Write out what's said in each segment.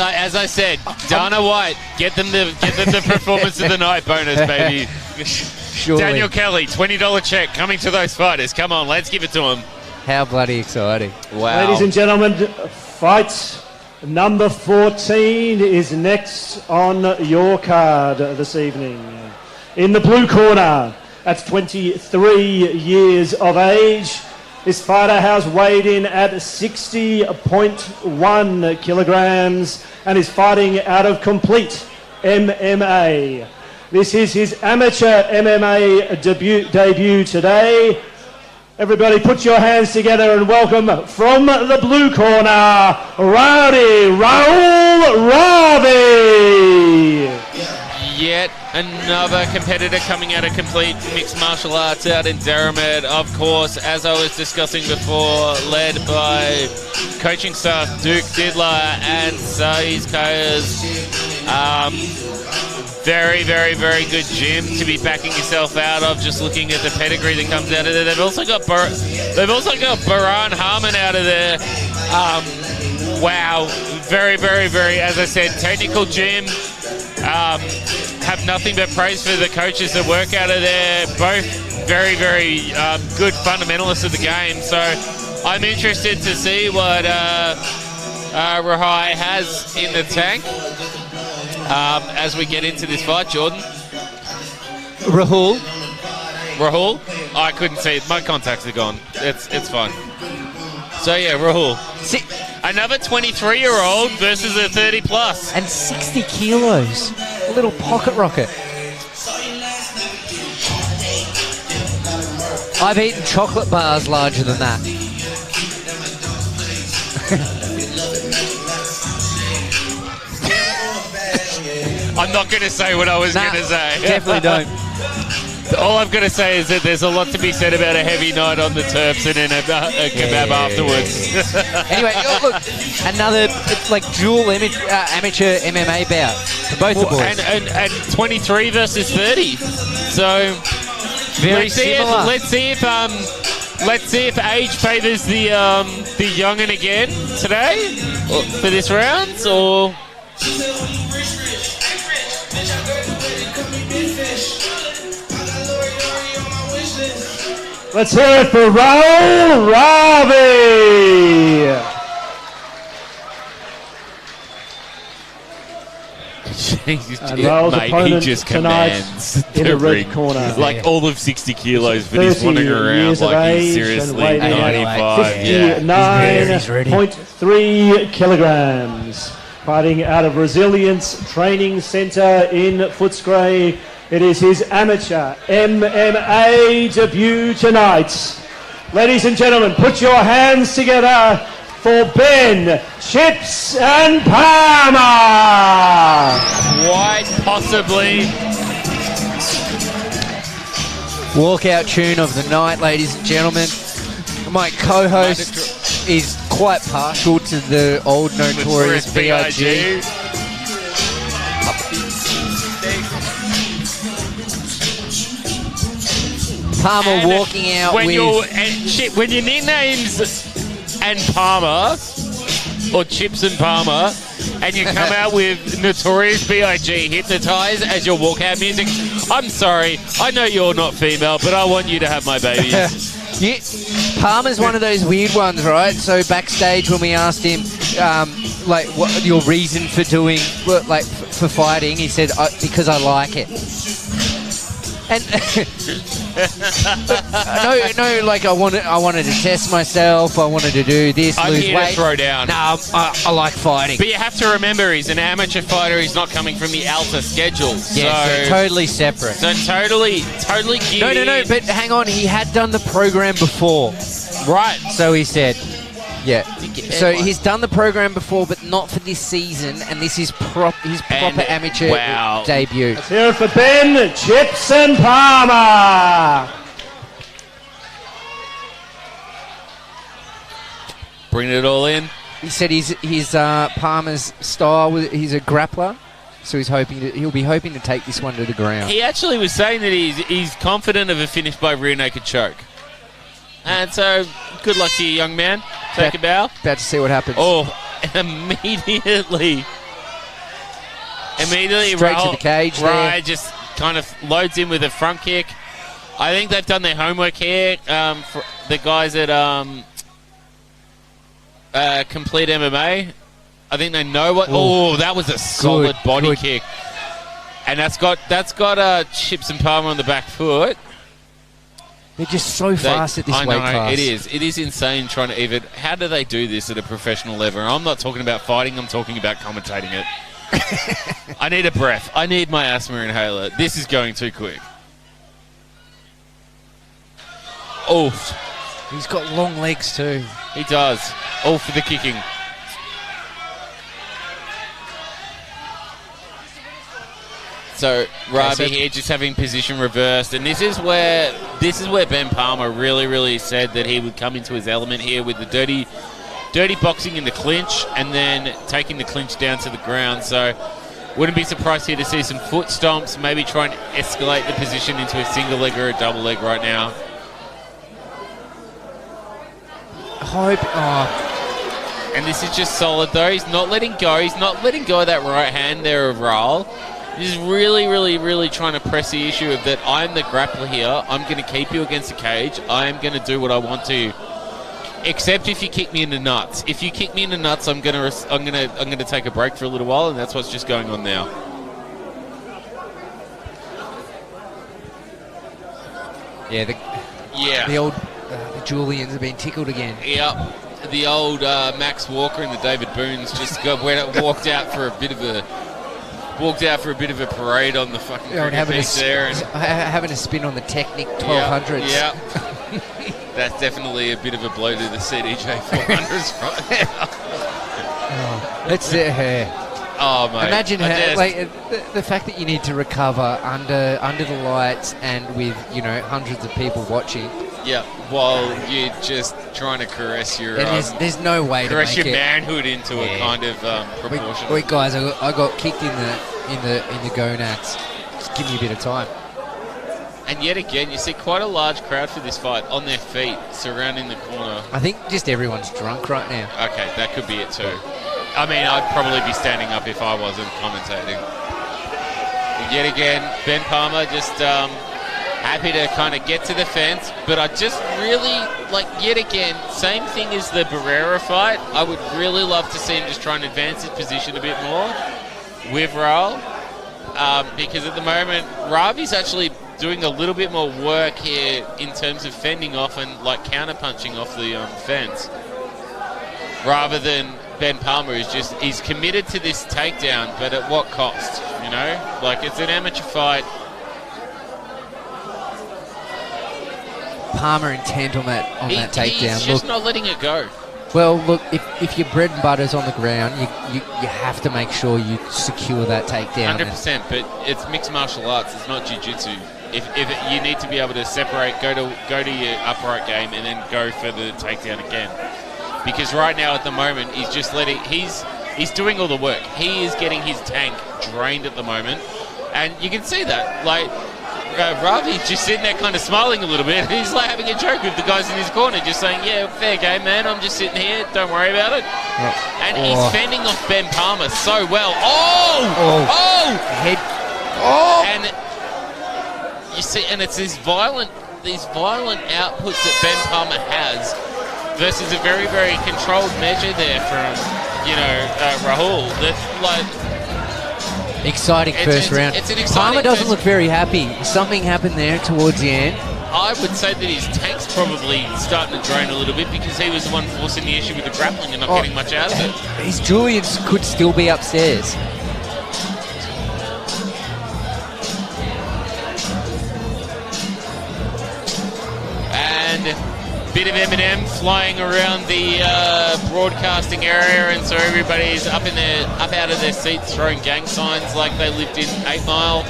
As I said, Dana White, get them the performance of the night bonus, baby. Surely. Daniel Kelly, $20 check coming to those fighters. Come on, let's give it to them. How bloody exciting. Wow. Ladies and gentlemen, fight number 14 is next on your card this evening. In the blue corner, at 23 years of age, this fighter has weighed in at 60.1 kilograms and is fighting out of Complete MMA. This is his amateur MMA debut today. Everybody put your hands together and welcome from the blue corner, Rowdy Rahul Ravi. Yet another competitor coming out of Complete Mixed Martial Arts out in Derrimut. Of course, as I was discussing before, led by coaching staff Duke Didler and Saiz Kayas. Very, very, very good gym to be backing yourself out of. Just looking at the pedigree that comes out of there, they've also got Baran Harmon out of there. Wow, very, very, very. As I said, technical gym. Have nothing but praise for the coaches that work out of there. Both very, very good fundamentalists of the game. So I'm interested to see what Rahai has in the tank as we get into this fight. Jordan? Rahul? I couldn't see it. My contacts are gone. It's fine. So yeah, Rahul. Another 23-year-old versus a 30-plus. And 60 kilos. A little pocket rocket. I've eaten chocolate bars larger than that. I'm not going to say what I was going to say. Definitely don't. All I've got to say is that there's a lot to be said about a heavy night on the Terps and then a kebab afterwards. Anyway, look, another like dual amateur MMA bout for both the boys. And 23 versus 30. So very similar. Let's see if age favours the young'un again today for this round, or. Let's hear it for Rahul Ravi. Mate, he just commands in the red corner. Like all of 60 kilos, but he's wandering around like he's seriously 95. 59.3 kilograms. Fighting out of Resilience Training Centre in Footscray. It is his amateur MMA debut tonight. Ladies and gentlemen, put your hands together for Ben Chips and Palmer. Quite possibly. Walkout tune of the night, ladies and gentlemen. My co-host is quite partial to the old Notorious B.I.G. Palmer walking out when with... when your nicknames and Palmer, or Chips and Palmer, and you come out with Notorious B.I.G. Hypnotize as your walkout music, I'm sorry, I know you're not female, but I want you to have my babies. Palmer's one of those weird ones, right? So backstage when we asked him, like, what your reason for doing, like, for fighting, he said, because I like it. And no, like I wanted to test myself. I wanted to do this, I'm lose here weight. to throw down. No, I like fighting. But you have to remember, he's an amateur fighter. He's not coming from the Alta schedule. Yeah, so totally separate. So totally geared. No. But hang on, he had done the program before, right? So he said, yeah. So he's done the program before, but not for this season, and this is his proper amateur debut. Let's hear it for Ben Chips and Palmer. Bring it all in. He said his Palmer's style. He's a grappler, so he'll be hoping to take this one to the ground. He actually was saying that he's confident of a finish by rear naked choke. And so, good luck to you, young man. Take a bow. About to see what happens. Oh, immediately Immediately, straight to the cage there. just kind of loads in with a front kick. I think they've done their homework here. For the guys at Complete MMA, I think they know what. Oh, that was a solid body kick, and that's got Chips and Palmer on the back foot. They're just so fast at this weight class. It is. It is insane trying to even. How do they do this at a professional level? I'm not talking about fighting. I'm talking about commentating it. I need a breath. I need my asthma inhaler. This is going too quick. Oh, he's got long legs too. He does. All for the kicking. So Ravi here just having position reversed, and this is where Ben Palmer really said that he would come into his element here with the dirty boxing in the clinch, and then taking the clinch down to the ground. So wouldn't be surprised here to see some foot stomps, maybe try and escalate the position into a single leg or a double leg right now. And this is just solid though. He's not letting go. He's not letting go of that right hand there of Rahul. He's really trying to press the issue of that I'm the grappler here. I'm going to keep you against the cage. I am going to do what I want to. Except if you kick me in the nuts. If you kick me in the nuts, I'm going to take a break for a little while, and that's what's just going on now. The old the Julians have been tickled again. Yep. The old Max Walker and the David Boones just walked out for a bit of a parade on the fucking cricket pitch there, and having a spin on the Technic 1200s. Yeah. That's definitely a bit of a blow to the CDJ 400s right now. That's Oh, mate. Imagine the fact that you need to recover under the lights and with hundreds of people watching. Yeah, while you're just trying to caress your there's no way to caress make your it. manhood into a kind of proportion. Wait, guys, I got kicked in the gonads. Just give me a bit of time. And yet again, you see quite a large crowd for this fight on their feet, surrounding the corner. I think just everyone's drunk right now. Okay, that could be it too. I mean, I'd probably be standing up if I wasn't commentating. But yet again, Ben Palmer just happy to kind of get to the fence, but I just really, yet again, same thing as the Barrera fight. I would really love to see him just try and advance his position a bit more with Rahul, because at the moment, Ravi's actually doing a little bit more work here in terms of fending off and counter-punching off the fence, rather than Ben Palmer he's committed to this takedown, but at what cost? It's an amateur fight. Palmer intent on that takedown. He's just not letting it go. Well, look, if your bread and butter's on the ground, you have to make sure you secure that takedown. 100%, but it's mixed martial arts. It's not jiu-jitsu. If you need to be able to separate, go to your upright game, and then go for the takedown again. Because right now, at the moment, he's doing all the work. He is getting his tank drained at the moment, and you can see that. Ravi's just sitting there kind of smiling a little bit. He's having a joke with the guys in his corner, just saying, yeah, fair game, man. I'm just sitting here. Don't worry about it. And he's fending off Ben Palmer so well. Head. And you see, and it's these violent outputs that Ben Palmer has versus a very, very controlled measure there from, Rahul. That, exciting first round. It's an exciting Palmer doesn't look very happy. Something happened there towards the end. I would say that his tank's probably starting to drain a little bit because he was the one forcing the issue with the grappling and not getting much out of it. His Julians could still be upstairs. And bit of M&M flying around the broadcasting area, and so everybody's up out of their seats throwing gang signs like they lived in 8 Mile.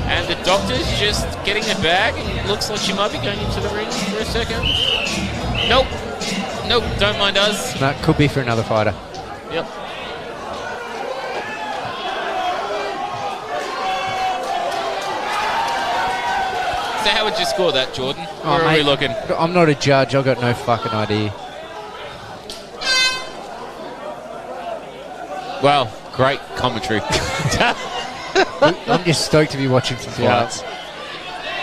And the doctor's just getting a bag. It looks like she might be going into the ring for a second. Nope, don't mind us. That could be for another fighter. Yep. So how would you score that, Jordan? Oh, Where are mate, we looking? I'm not a judge. I've got no fucking idea. Well, great commentary. I'm just stoked to be watching some fights.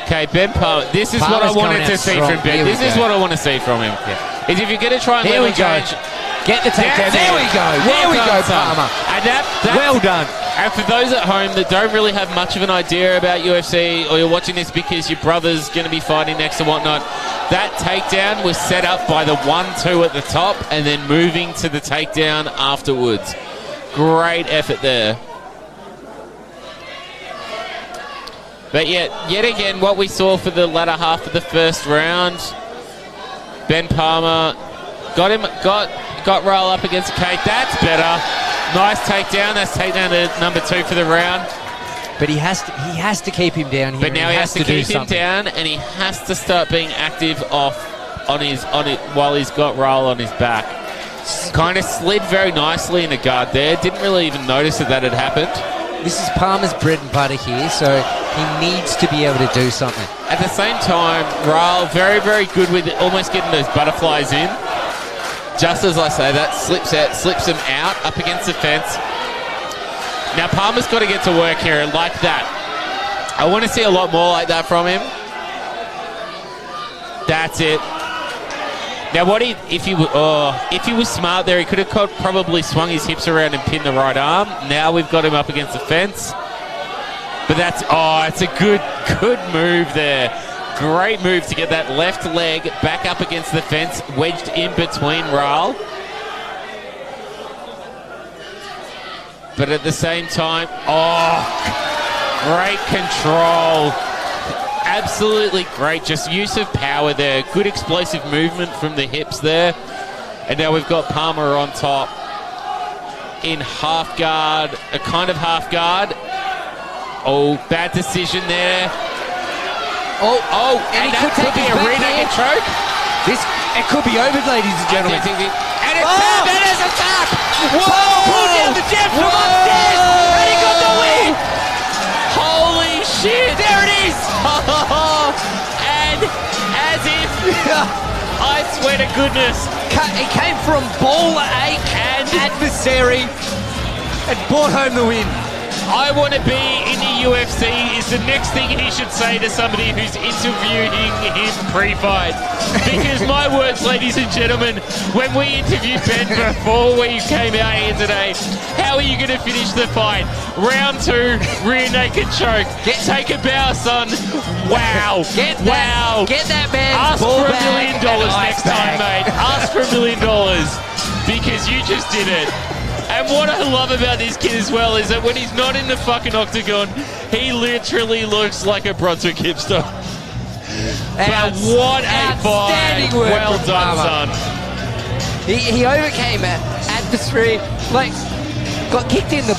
Okay, Ben Palmer. This is what I Palmer's wanted coming to out see strong. from Ben. Here we This is go. what I want to see from him. Yeah. Is if you're going to try and Here level we go. change. Get the takedown. There we go. There we go, Palmer. And that's Well done. And for those at home that don't really have much of an idea about UFC, or you're watching this because your brother's going to be fighting next and whatnot, that takedown was set up by the 1-2 at the top and then moving to the takedown afterwards. Great effort there. But yet again, what we saw for the latter half of the first round, Ben Palmer got Rahul up against the cage. That's better. Nice takedown. That's takedown to number 2 for the round. But he has to keep him down here. But now he has to keep him something. down, and he has to start being active on his while he's got Rahul on his back. Kind of slid very nicely in the guard there. Didn't really even notice that had happened. This is Palmer's bread and butter here, so he needs to be able to do something. At the same time, Rahul very, very good with almost getting those butterflies in. Just as I say that, slips him out up against the fence. Now Palmer's got to get to work here like that. I want to see a lot more like that from him. That's it. Now if he was smart there, he could have probably swung his hips around and pinned the right arm. Now we've got him up against the fence. But it's a good move there. Great move to get that left leg back up against the fence, wedged in between Rahul. But at the same time, great control. Absolutely great. Just use of power there. Good explosive movement from the hips there. And now we've got Palmer on top in half guard, a kind of half guard. Oh, bad decision there. And he could be a rear naked choke. It could be over, ladies and gentlemen. And it's that is a tap. Whoa! Pulled down the jab from upstairs, and he got the win. Holy shit! There it is. And as if, I swear to goodness, It came from ball ache and adversary and brought home the win. I want to be in the UFC is the next thing he should say to somebody who's interviewing him pre-fight. Because my words, ladies and gentlemen, when we interviewed Ben before we came out here today, how are you going to finish the fight? Round 2, rear naked choke. Take a bow, son. Wow. Get that man. Ask for $1 million next time, mate. Ask for $1 million because you just did it. And what I love about this kid as well is that when he's not in the fucking octagon, he literally looks like a Brunswick hipster. But what a fight. Well done, son. He overcame adversary, got kicked in the...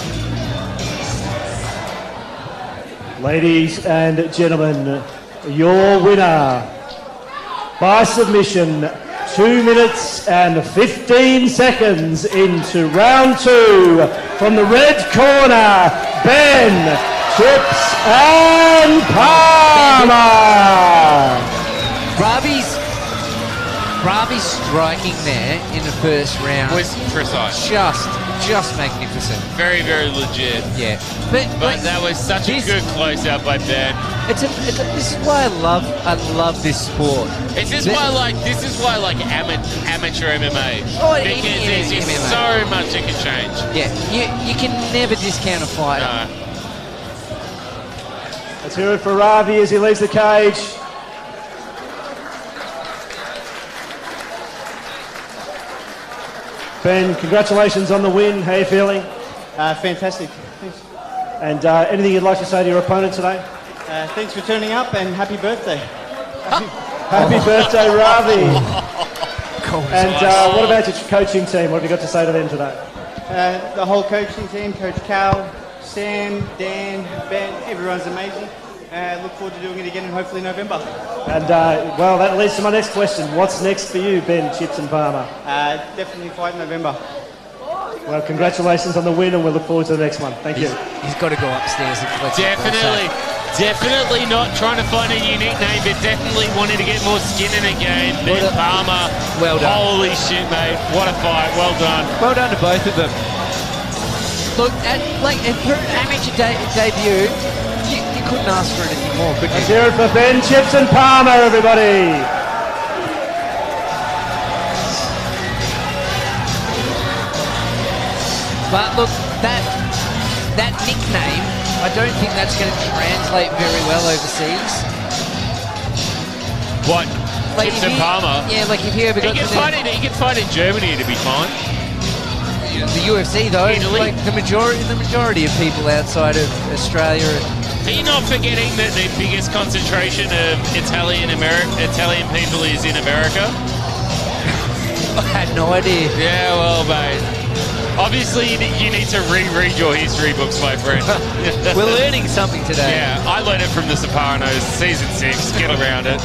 Ladies and gentlemen, your winner by submission, 2 minutes and 15 seconds into round 2, from the red corner, Ben Chips and Palmer. Ravi's striking there in the first round Was precise. just magnificent. Very, very legit. Yeah, But that was such a good close-out by Ben. This is why I love this sport. This is why I like amateur MMA. Because there's just MMA. so much that can change. Yeah, you can never discount a fighter. No. Let's hear it for Ravi as he leaves the cage. Ben, congratulations on the win. How are you feeling? Fantastic. Thanks. And anything you'd like to say to your opponent today? Thanks for turning up and happy birthday. Happy birthday, Ravi. And what about your coaching team? What have you got to say to them today? The whole coaching team, Coach Cal, Sam, Dan, Ben, everyone's amazing. Look forward to doing it again in hopefully November. And well, that leads to my next question. What's next for you, Ben Chips and Palmer? Definitely fight in November. Well, congratulations on the win, and we'll look forward to the next one. Thank you. He's got to go upstairs and collect some Definitely. first Definitely not trying to find a unique name, but definitely wanting to get more skin in the game. Ben Palmer, well done. Holy shit, mate. What a fight. Well done. Well done to both of them. Look, for an amateur debut, you couldn't ask for anything more, could Let's you? hear it for Ben Chips and Palmer, everybody. But look, that nickname, I don't think that's going to translate very well overseas. What? Like Chips and Palmer? Yeah, like if you ever got He can fight in Germany to be fine. the UFC though, Italy. like the majority of people outside of Australia. Are you not forgetting that the biggest concentration of Italian people is in America? I had no idea. Yeah, well, mate. Obviously, you need to reread your history books, my friend. We're learning something today. Yeah, I learned it from The Sopranos, season 6. Get around it.